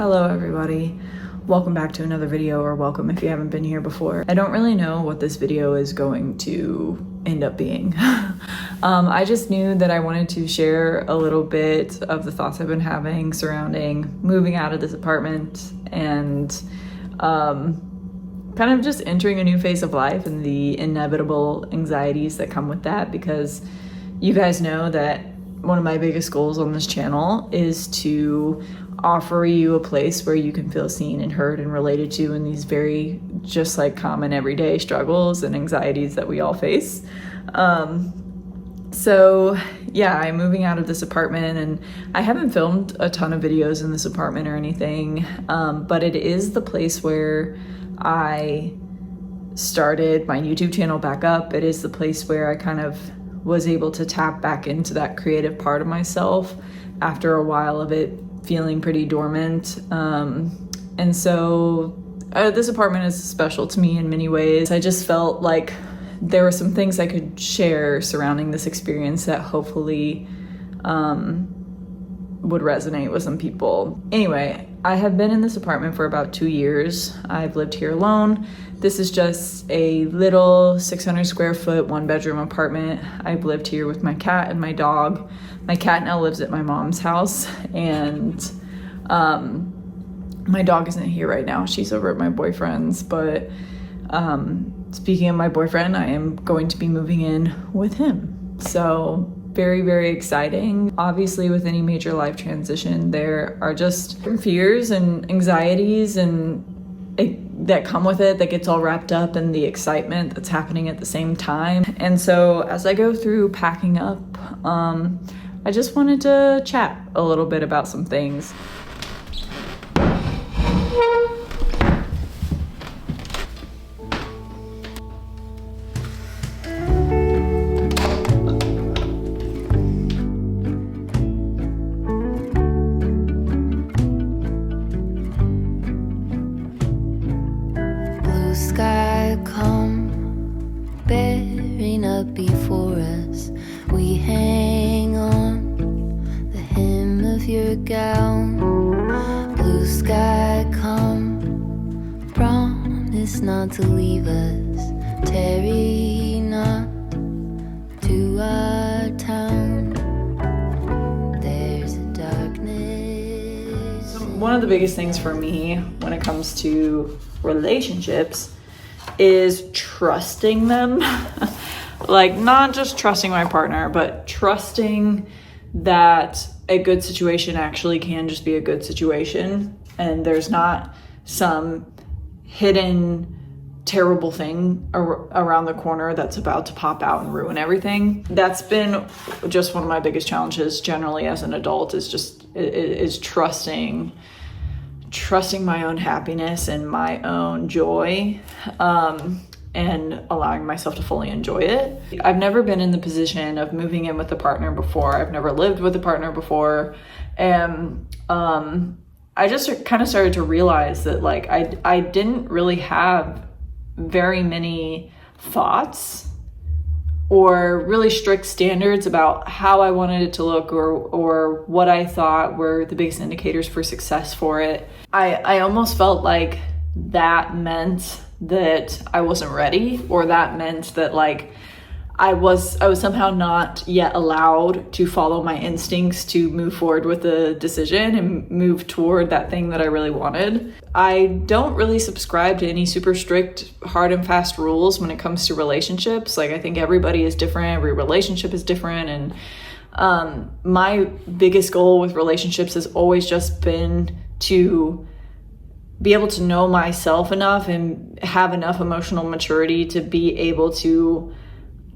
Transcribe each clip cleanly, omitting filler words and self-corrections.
Hello everybody, welcome back to another video, or welcome if you haven't been here before. I don't really know what this video is going to end up being. I just knew that I wanted to share a little bit of the thoughts I've been having surrounding moving out of this apartment and kind of just entering a new phase of life and the inevitable anxieties that come with that, because you guys know that one of my biggest goals on this channel is to offer you a place where you can feel seen and heard and related to in these very just like common everyday struggles and anxieties that we all face. So yeah, I'm moving out of this apartment and I haven't filmed a ton of videos in this apartment or anything, but it is the place where I started my YouTube channel back up. It is the place where I kind of was able to tap back into that creative part of myself after a while of it feeling pretty dormant. And so this apartment is special to me in many ways. I just felt like there were some things I could share surrounding this experience that hopefully would resonate with some people. Anyway, I have been in this apartment for about 2 years. I've lived here alone. This is just a little 600 square foot, 1-bedroom apartment. I've lived here with my cat and my dog. My cat now lives at my mom's house, and my dog isn't here right now. She's over at my boyfriend's, but speaking of my boyfriend, I am going to be moving in with him. So very, very exciting. Obviously, with any major life transition, there are just fears and anxieties and that come with it, that gets all wrapped up in the excitement that's happening at the same time. And so as I go through packing up, I just wanted to chat a little bit about some things. Sky come bearing up before us, we hang on the hem of your gown. Blue sky come, promise not to leave us, tarry not to our town. There's a darkness. One of the biggest things for me when it comes to relationships is trusting them. Like, not just trusting my partner, but trusting that a good situation actually can just be a good situation, and there's not some hidden terrible thing around the corner that's about to pop out and ruin everything. That's been just one of my biggest challenges generally as an adult, is trusting my own happiness and my own joy, and allowing myself to fully enjoy it. I've never been in the position of moving in with a partner before. I've never lived with a partner before. And I just kind of started to realize that like I didn't really have very many thoughts or really strict standards about how I wanted it to look, or what I thought were the biggest indicators for success for it. I almost felt like that meant that I wasn't ready, or that meant that like I was somehow not yet allowed to follow my instincts to move forward with the decision and move toward that thing that I really wanted. I don't really subscribe to any super strict, hard and fast rules when it comes to relationships. Like, I think everybody is different, every relationship is different, and my biggest goal with relationships has always just been to be able to know myself enough and have enough emotional maturity to be able to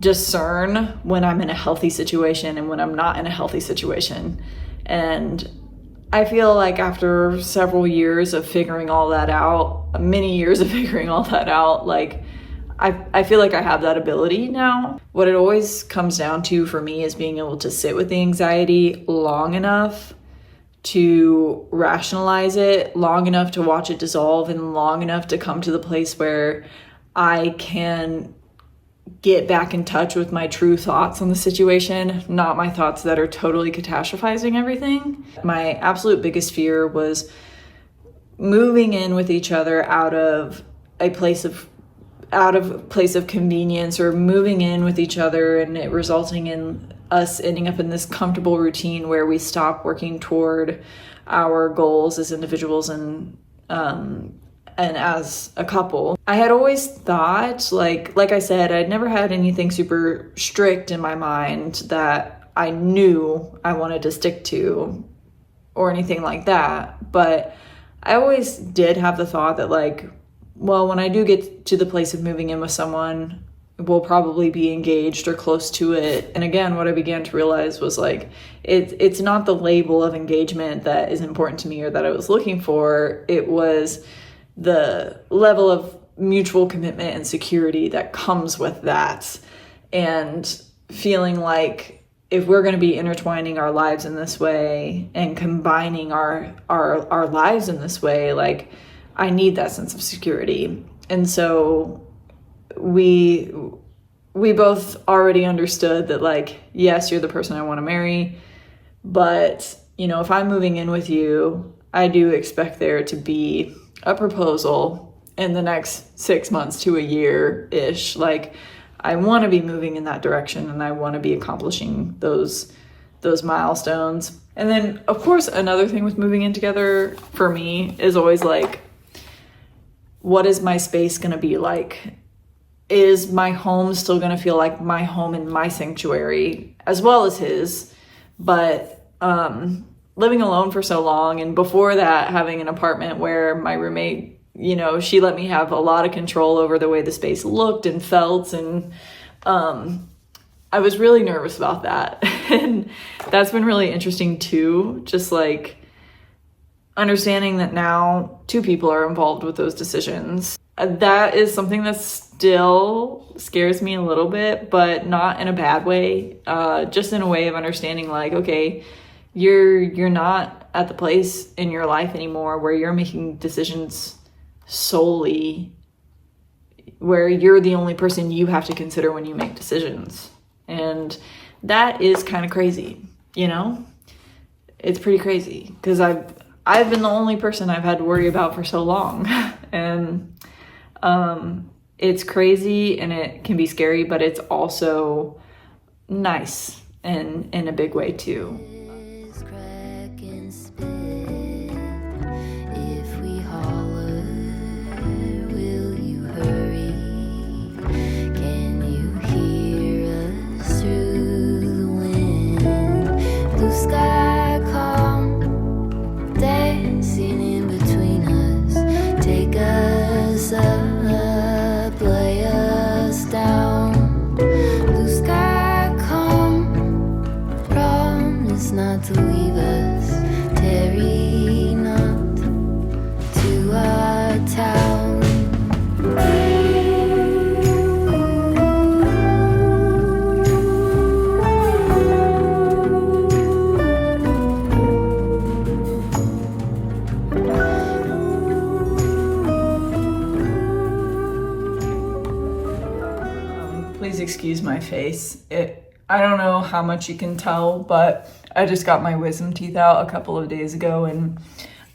discern when I'm in a healthy situation and when I'm not in a healthy situation. And I feel like after several years of figuring all that out, many years of figuring all that out, like I feel like I have that ability now. What it always comes down to for me is being able to sit with the anxiety long enough to rationalize it, long enough to watch it dissolve, and long enough to come to the place where I can get back in touch with my true thoughts on the situation, not my thoughts that are totally catastrophizing everything. My absolute biggest fear was moving in with each other out of place of convenience, or moving in with each other and it resulting in us ending up in this comfortable routine where we stop working toward our goals as individuals and as a couple. I had always thought, like I said, I'd never had anything super strict in my mind that I knew I wanted to stick to or anything like that. But I always did have the thought that, like, well, when I do get to the place of moving in with someone, we'll probably be engaged or close to it. And again, what I began to realize was, like, it's not the label of engagement that is important to me or that I was looking for. It was the level of mutual commitment and security that comes with that. And feeling like if we're going to be intertwining our lives in this way and combining our lives in this way, like, I need that sense of security. And so we both already understood that, like, yes, you're the person I want to marry, but, you know, if I'm moving in with you, I do expect there to be a proposal in the next 6 months to a year-ish. Like, I want to be moving in that direction and I want to be accomplishing those milestones. And then, of course, another thing with moving in together for me is always, like, what is my space going to be like? Is my home still going to feel like my home and my sanctuary as well as his? But living alone for so long, and before that having an apartment where my roommate, you know, she let me have a lot of control over the way the space looked and felt, and I was really nervous about that. And that's been really interesting too, just like understanding that now two people are involved with those decisions. That is something that still scares me a little bit, but not in a bad way, just in a way of understanding, like, okay, you're not at the place in your life anymore where you're making decisions solely, where you're the only person you have to consider when you make decisions. And that is kind of crazy, you know? It's pretty crazy because I've been the only person I've had to worry about for so long. And it's crazy and it can be scary, but it's also nice and in a big way too. Not to leave us, tarry not to our town. Please excuse my face. I don't know how much you can tell, but I just got my wisdom teeth out a couple of days ago, and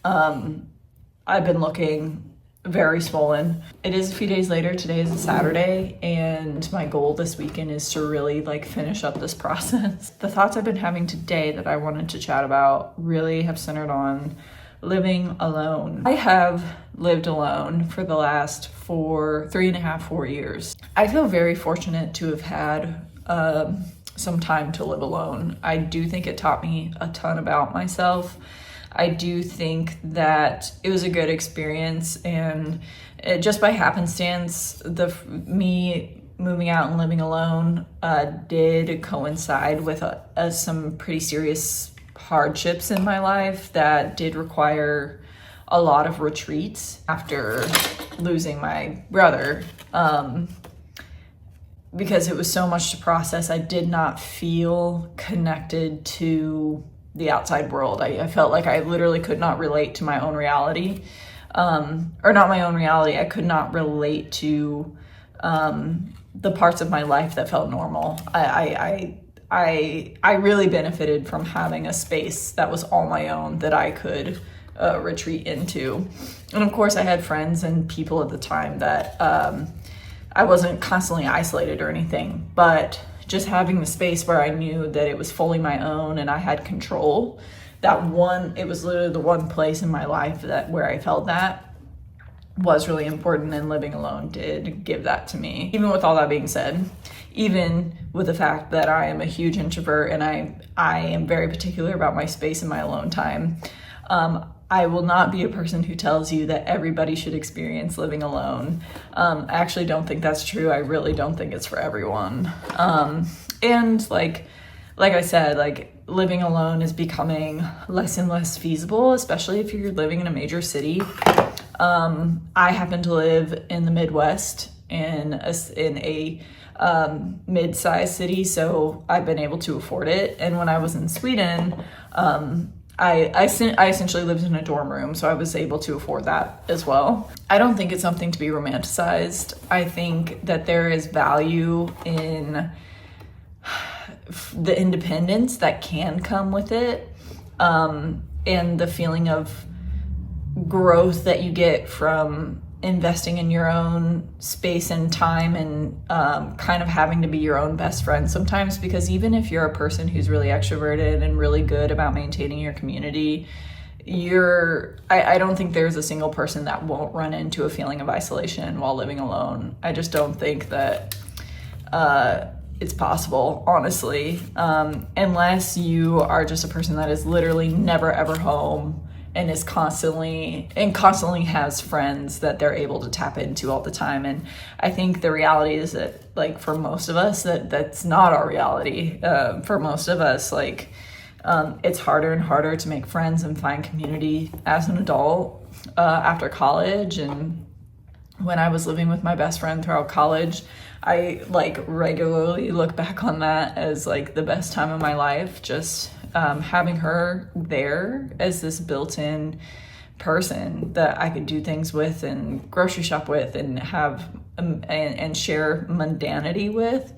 I've been looking very swollen. It is a few days later. Today is a Saturday, and my goal this weekend is to really, like, finish up this process. The thoughts I've been having today that I wanted to chat about really have centered on living alone. I have lived alone for the last 4 years. I feel very fortunate to have had some time to live alone. I do think it taught me a ton about myself. I do think that it was a good experience, and just by happenstance, me moving out and living alone did coincide with some pretty serious hardships in my life that did require a lot of retreats after losing my brother. Because it was so much to process, I did not feel connected to the outside world. I felt like I literally could not relate to my own reality. Or not my own reality, I could not relate to the parts of my life that felt normal. I really benefited from having a space that was all my own, that I could retreat into. And of course I had friends and people at the time that I wasn't constantly isolated or anything, but just having the space where I knew that it was fully my own and I had control, it was literally the one place in my life where I felt that was really important, and living alone did give that to me. Even with all that being said, even with the fact that I am a huge introvert and I am very particular about my space and my alone time, I will not be a person who tells you that everybody should experience living alone. I actually don't think that's true. I really don't think it's for everyone. And like I said, like living alone is becoming less and less feasible, especially if you're living in a major city. I happen to live in the Midwest in a mid-sized city, so I've been able to afford it. And when I was in Sweden, I essentially lived in a dorm room, so I was able to afford that as well. I don't think it's something to be romanticized. I think that there is value in the independence that can come with it, and the feeling of growth that you get from investing in your own space and time, and kind of having to be your own best friend sometimes, because even if you're a person who's really extroverted and really good about maintaining your community, I don't think there's a single person that won't run into a feeling of isolation while living alone. I just don't think that it's possible, honestly, unless you are just a person that is literally never ever home and is constantly has friends that they're able to tap into all the time. And I think the reality is that, like, for most of us, that's not our reality. For most of us, like, it's harder and harder to make friends and find community as an adult after college. And when I was living with my best friend throughout college, I like regularly look back on that as like the best time of my life, just having her there as this built-in person that I could do things with and grocery shop with and have and share mundanity with.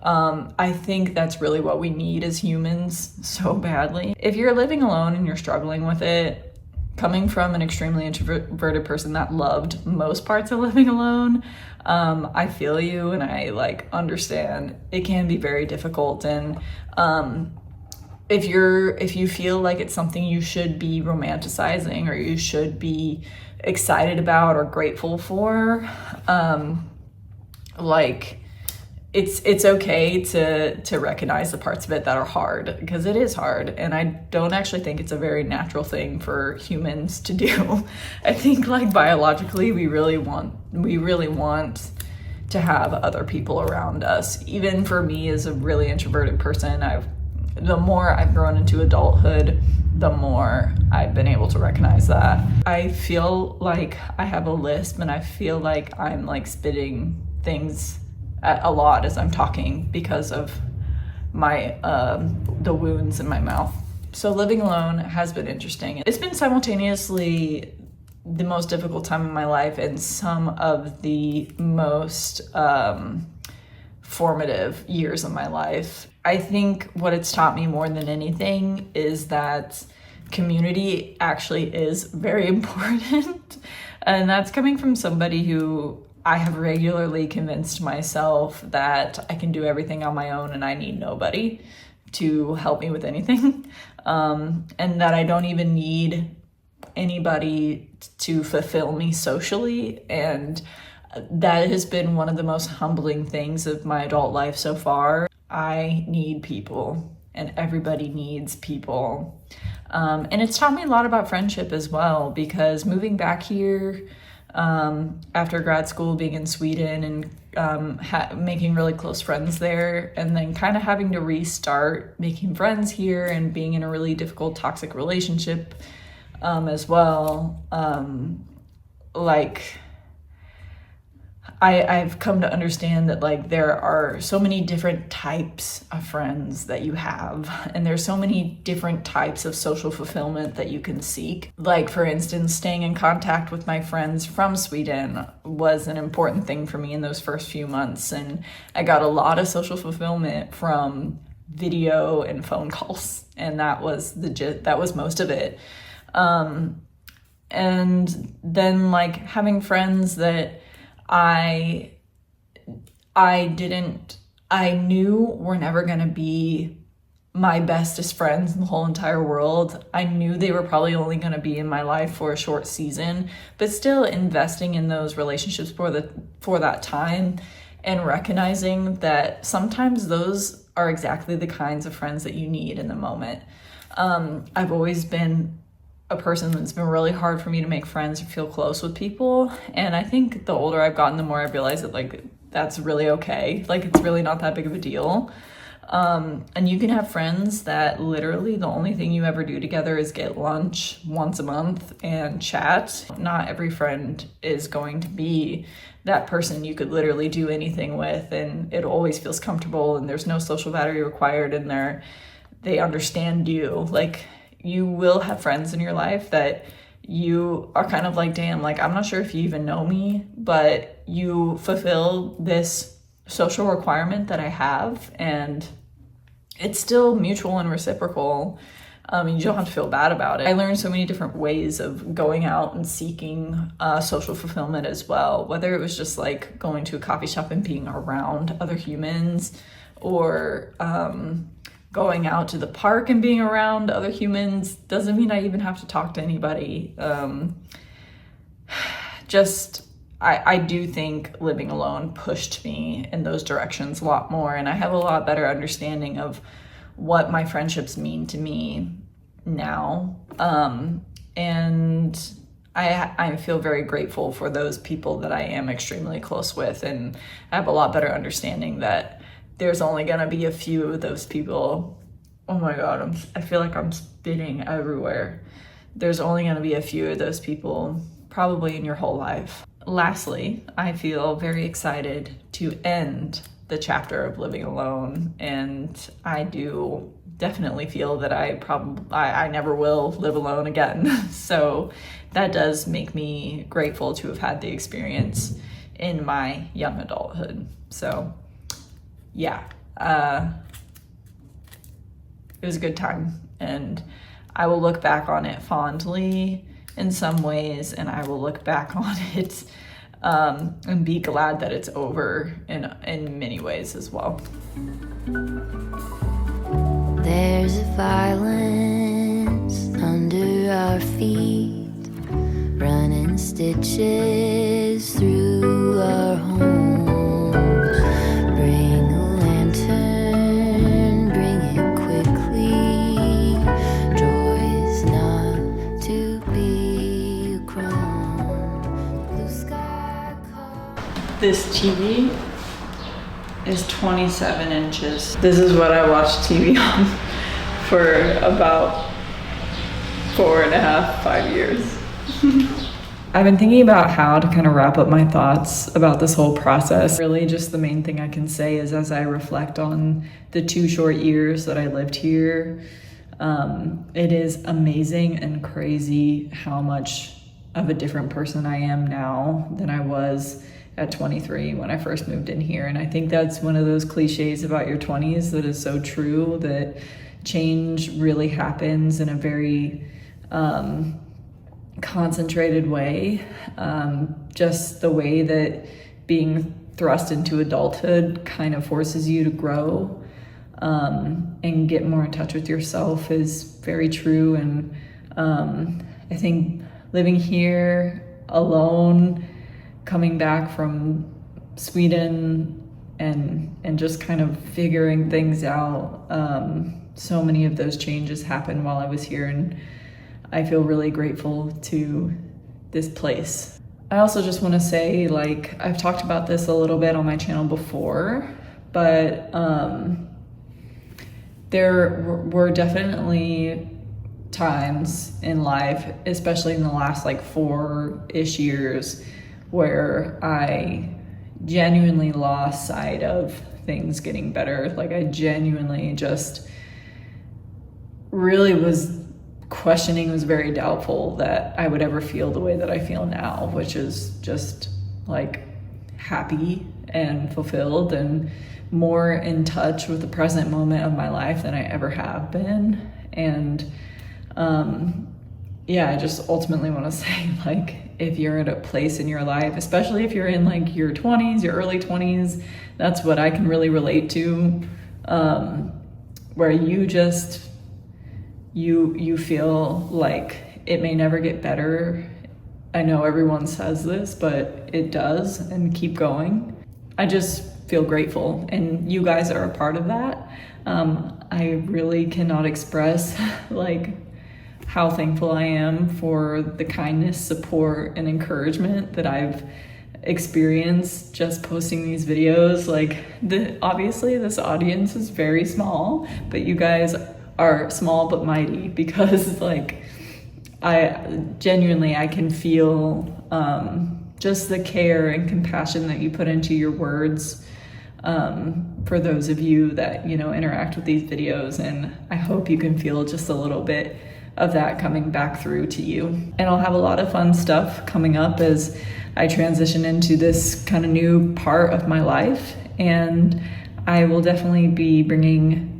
I think that's really what we need as humans so badly. If you're living alone and you're struggling with it, coming from an extremely introverted person that loved most parts of living alone, I feel you, and I like understand it can be very difficult. And if you feel like it's something you should be romanticizing or you should be excited about or grateful for, like it's okay to recognize the parts of it that are hard, because it is hard, and I don't actually think it's a very natural thing for humans to do. I think, like, biologically we really want to have other people around us. Even for me as a really introverted person, the more I've grown into adulthood, the more I've been able to recognize that. I feel like I have a lisp, and I feel like I'm like spitting things a lot as I'm talking because of my the wounds in my mouth. So living alone has been interesting. It's been simultaneously the most difficult time in my life and some of the most formative years of my life. I think what it's taught me more than anything is that community actually is very important. And that's coming from somebody who I have regularly convinced myself that I can do everything on my own and I need nobody to help me with anything. And that I don't even need anybody to fulfill me socially. And that has been one of the most humbling things of my adult life so far. I need people, and everybody needs people. And it's taught me a lot about friendship as well, because moving back here after grad school, being in Sweden and making really close friends there, and then kind of having to restart making friends here and being in a really difficult toxic relationship as well. I've come to understand that, like, there are so many different types of friends that you have, and there's so many different types of social fulfillment that you can seek. Like, for instance, staying in contact with my friends from Sweden was an important thing for me in those first few months, and I got a lot of social fulfillment from video and phone calls, and that was most of it. And then like having friends that I knew were never gonna be my bestest friends in the whole entire world. I knew they were probably only gonna be in my life for a short season, but still investing in those relationships for that time and recognizing that sometimes those are exactly the kinds of friends that you need in the moment. I've always been a person that's been really hard for me to make friends or feel close with people. And I think the older I've gotten, the more I've realized that like, that's really okay. Like, it's really not that big of a deal. And you can have friends that literally the only thing you ever do together is get lunch once a month and chat. Not every friend is going to be that person you could literally do anything with, and it always feels comfortable and there's no social battery required, and they understand you. Like, you will have friends in your life that you are kind of like, damn, like, I'm not sure if you even know me, but you fulfill this social requirement that I have, and it's still mutual and reciprocal. You don't have to feel bad about it. I learned so many different ways of going out and seeking social fulfillment as well, whether it was just like going to a coffee shop and being around other humans, or going out to the park and being around other humans. Doesn't mean I even have to talk to anybody. I do think living alone pushed me in those directions a lot more, and I have a lot better understanding of what my friendships mean to me now. And I feel very grateful for those people that I am extremely close with, and I have a lot better understanding that there's only gonna be a few of those people. Oh my God, I feel like I'm spitting everywhere. There's only gonna be a few of those people probably in your whole life. Lastly, I feel very excited to end the chapter of living alone, and I do definitely feel that I never will live alone again. So that does make me grateful to have had the experience in my young adulthood. So yeah, it was a good time, and I will look back on it fondly in some ways, and I will look back on it and be glad that it's over in many ways as well. There's a violence under our feet, running stitches through our homes. Bring a lantern, bring it quickly. Joy's not to be a crone. Blue sky call. This TV is 27 inches. This is what I watched TV on for about 4.5, 5 years. I've been thinking about how to kind of wrap up my thoughts about this whole process. Really, just the main thing I can say is, as I reflect on the 2 short years that I lived here, it is amazing and crazy how much of a different person I am now than I was at 23 when I first moved in here. And I think that's one of those cliches about your 20s that is so true, that change really happens in a very concentrated way. Just the way that being thrust into adulthood kind of forces you to grow and get more in touch with yourself is very true. And I think living here alone, coming back from Sweden and just kind of figuring things out, so many of those changes happened while I was here, and I feel really grateful to this place. I also just want to say, like, I've talked about this a little bit on my channel before, but there were definitely times in life, especially in the last like 4-ish years, where I genuinely lost sight of things getting better. Like, I genuinely just really was questioning, was very doubtful that I would ever feel the way that I feel now, which is just like happy and fulfilled and more in touch with the present moment of my life than I ever have been. And yeah, I just ultimately want to say, like, if you're at a place in your life, especially if you're in like your 20s, your early 20s, that's what I can really relate to, where you just, you feel like it may never get better. I know everyone says this, but it does, and keep going. I just feel grateful, and you guys are a part of that. I really cannot express like how thankful I am for the kindness, support, and encouragement that I've experienced just posting these videos. Like, obviously this audience is very small, but you guys are small but mighty, because like I genuinely, I can feel just the care and compassion that you put into your words for those of you that, you know, interact with these videos. And I hope you can feel just a little bit of that coming back through to you. And I'll have a lot of fun stuff coming up as I transition into this kind of new part of my life. And I will definitely be bringing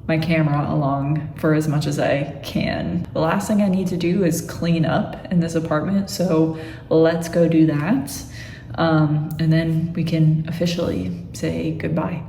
my camera along for as much as I can. The last thing I need to do is clean up in this apartment, so let's go do that. And then we can officially say goodbye.